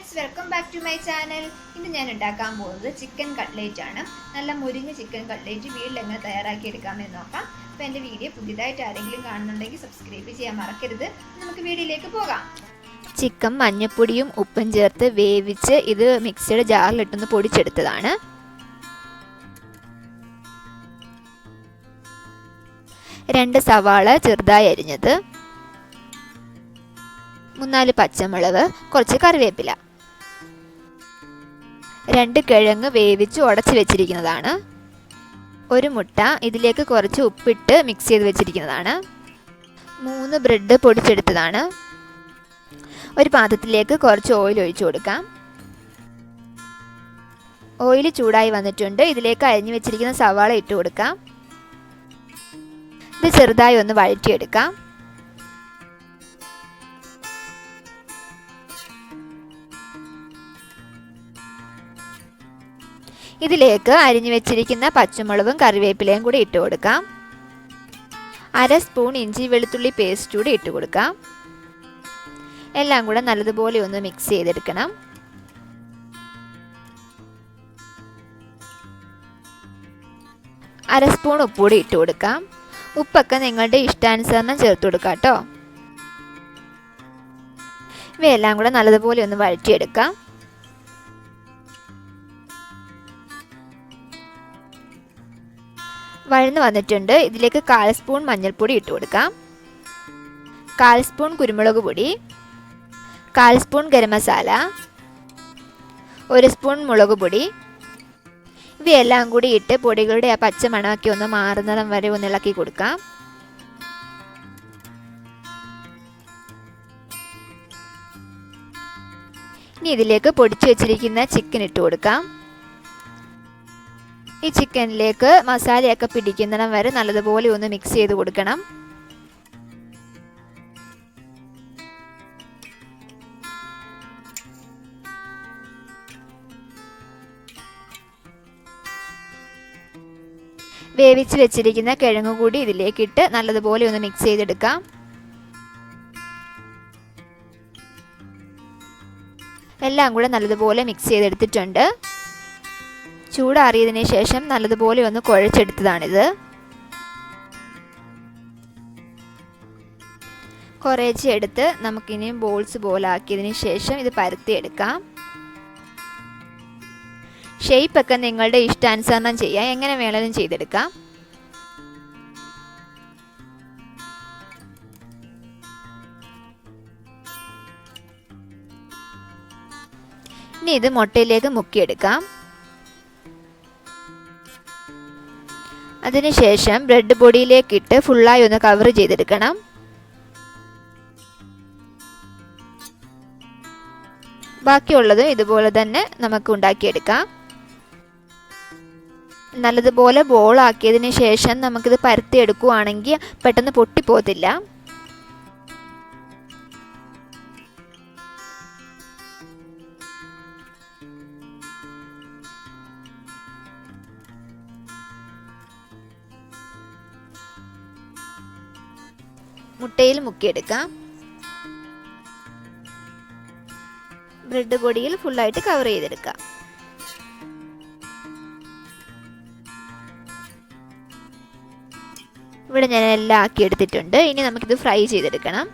Friends, welcome back to my channel. ഇന്ന് ഞാൻ ഉണ്ടാക്കാൻ പോകുന്നത് ചിക്കൻ കട്ട്ലേറ്റ് ആണ്. നല്ല മുരിഞ്ഞ ചിക്കൻ കട്ട്ലേറ്റ് വീട്ടിൽ എങ്ങനെ തയ്യാറാക്കി എടുക്കാമെന്ന് നോക്കാം. അപ്പോൾ എൻ്റെ വീഡിയോ പുതിയതായിട്ട് ആരെങ്കിലും കാണുന്നുണ്ടെങ്കിൽ സബ്സ്ക്രൈബ് ചെയ്യാൻ മറക്കരുത്. നമുക്ക് വീഡിയോയിലേക്ക് പോകാം. ചിക്കൻ മഞ്ഞൾപ്പൊടിയും ഉപ്പും ചേർത്ത് വേവിച്ച് ഇത് മിക്സിയുടെ ജാറിലിട്ടൊന്ന് പൊടിച്ചെടുത്തതാണ്. രണ്ട് സവാള ചെറുതായി അരിഞ്ഞത്, 3-4 പച്ചമുളക്, കുറച്ച് കറിവേപ്പില, 2 കിഴങ്ങ് വേവിച്ച് ഉടച്ച് വെച്ചിരിക്കുന്നതാണ്, ഒരു മുട്ട, ഇതിലേക്ക് കുറച്ച് ഉപ്പിട്ട് മിക്സ് ചെയ്ത് വെച്ചിരിക്കുന്നതാണ്, 3 ബ്രെഡ് പൊടിച്ചെടുത്തതാണ്. ഒരു പാത്രത്തിലേക്ക് കുറച്ച് ഓയിൽ ഒഴിച്ചു കൊടുക്കാം. ഓയിൽ ചൂടായി വന്നിട്ടുണ്ട്. ഇതിലേക്ക് അരിഞ്ഞു വെച്ചിരിക്കുന്ന സവാള ഇട്ട് കൊടുക്കാം. ഇത് ചെറുതായി ഒന്ന് വഴറ്റിയെടുക്കാം. ഇതിലേക്ക് അരിഞ്ഞു വെച്ചിരിക്കുന്ന പച്ചമുളകും കറിവേപ്പിലയും കൂടി ഇട്ട് കൊടുക്കാം. 1/2 സ്പൂൺ ഇഞ്ചി വെളുത്തുള്ളി പേസ്റ്റ് കൂടി ഇട്ട് കൊടുക്കാം. എല്ലാം കൂടെ നല്ലതുപോലെ ഒന്ന് മിക്സ് ചെയ്തെടുക്കണം. അര സ്പൂൺ ഉപ്പ് കൂടി ഇട്ട് കൊടുക്കാം. ഉപ്പൊക്കെ നിങ്ങളുടെ ഇഷ്ടാനുസരണം ചേർത്ത് കൊടുക്കാം കേട്ടോ. ഇവയെല്ലാം കൂടെ നല്ലതുപോലെ ഒന്ന് വഴറ്റിയെടുക്കാം. വഴന്ന് വന്നിട്ടുണ്ട്. ഇതിലേക്ക് 1/4 സ്പൂൺ മഞ്ഞൾപ്പൊടി ഇട്ട് കൊടുക്കാം. 1/4 സ്പൂൺ കുരുമുളക് പൊടി, 1/4 സ്പൂൺ ഗരം മസാല, 1 സ്പൂൺ മുളക് പൊടി. ഇവയെല്ലാം കൂടി ഇട്ട് പൊടികളുടെ ആ പച്ച മണമൊക്കെ ഒന്ന് മാറുന്നിടം വരെ ഒന്ന് ഇളക്കി കൊടുക്കാം. ഇനി ഇതിലേക്ക് പൊടിച്ചു വെച്ചിരിക്കുന്ന ചിക്കൻ ഇട്ട് കൊടുക്കാം. ഈ ചിക്കനിലേക്ക് മസാലയൊക്കെ പിടിക്കുന്നിടം വരെ നല്ലതുപോലെ ഒന്ന് മിക്സ് ചെയ്ത് കൊടുക്കണം. വേവിച്ച് വെച്ചിരിക്കുന്ന കിഴങ്ങ് കൂടി ഇതിലേക്കിട്ട് നല്ലതുപോലെ ഒന്ന് മിക്സ് ചെയ്തെടുക്കാം. എല്ലാം കൂടെ നല്ലതുപോലെ മിക്സ് ചെയ്തെടുത്തിട്ടുണ്ട്. ചൂടാറിയതിന് ശേഷം നല്ലതുപോലെ ഒന്ന് കുഴച്ചെടുത്തതാണിത്. കുറേശ്ശെ എടുത്ത് നമുക്കിനി ബോൾസ് പോലെ ആക്കിയതിന് ശേഷം ഇത് പരത്തിയെടുക്കാം. ഷേപ്പൊക്കെ നിങ്ങളുടെ ഇഷ്ടാനുസരണം ചെയ്യാം, എങ്ങനെ വേണമെങ്കിലും ചെയ്തെടുക്കാം. ഇനി ഇത് മുട്ടയിലേക്ക് മുക്കിയെടുക്കാം. അതിനുശേഷം ബ്രെഡ് പൊടിയിലേക്ക് ഇട്ട് ഫുള്ളായി ഒന്ന് കവർ ചെയ്തെടുക്കണം. ബാക്കിയുള്ളതും ഇതുപോലെ തന്നെ നമുക്ക് ഉണ്ടാക്കിയെടുക്കാം. നല്ലതുപോലെ ബോളാക്കിയതിന് ശേഷം നമുക്കിത് പരത്തിയെടുക്കുകയാണെങ്കിൽ പെട്ടെന്ന് പൊട്ടിപ്പോകത്തില്ല. മുട്ടയിൽ മുക്കിയെടുക്കാം. ബ്രെഡ് പൊടിയിൽ ഫുള്ളായിട്ട് കവർ ചെയ്തെടുക്കാം. ഇവിടെ ഞാൻ എല്ലാം ആക്കി എടുത്തിട്ടുണ്ട്. ഇനി നമുക്കിത് ഫ്രൈ ചെയ്തെടുക്കണം.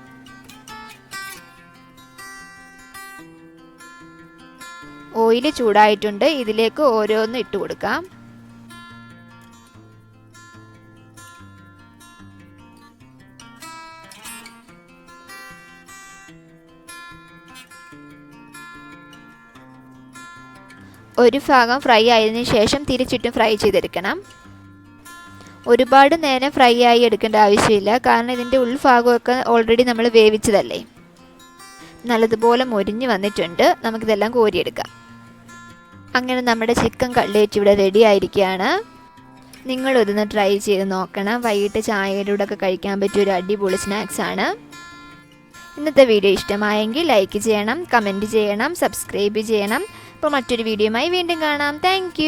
ഓയിൽ ചൂടായിട്ടുണ്ട്. ഇതിലേക്ക് ഓരോന്ന് ഇട്ട് കൊടുക്കാം. ഒരു ഭാഗം ഫ്രൈ ആയതിനു ശേഷം തിരിച്ചിട്ടും ഫ്രൈ ചെയ്തെടുക്കണം. ഒരുപാട് നേരം ഫ്രൈ ആയി എടുക്കേണ്ട ആവശ്യമില്ല, കാരണം ഇതിൻ്റെ ഉൾഭാഗമൊക്കെ ഓൾറെഡി നമ്മൾ വേവിച്ചതല്ലേ. നല്ലതുപോലെ മൊരിഞ്ഞ് വന്നിട്ടുണ്ട്. നമുക്കിതെല്ലാം കോരിയെടുക്കാം. അങ്ങനെ നമ്മുടെ ചിക്കൻ കട്ട്ലേറ്റ് ഇവിടെ റെഡി ആയിരിക്കുകയാണ്. നിങ്ങളിതൊന്ന് ട്രൈ ചെയ്ത് നോക്കണം. വൈകിട്ട് ചായയുടെ കൂടെ ഒക്കെ കഴിക്കാൻ പറ്റിയ ഒരു അടിപൊളി സ്നാക്സാണ്. ഇന്നത്തെ വീഡിയോ ഇഷ്ടമായെങ്കിൽ ലൈക്ക് ചെയ്യണം, കമൻറ്റ് ചെയ്യണം, സബ്സ്ക്രൈബ് ചെയ്യണം. അപ്പോൾ മറ്റൊരു വീഡിയോയുമായി വീണ്ടും കാണാം. താങ്ക്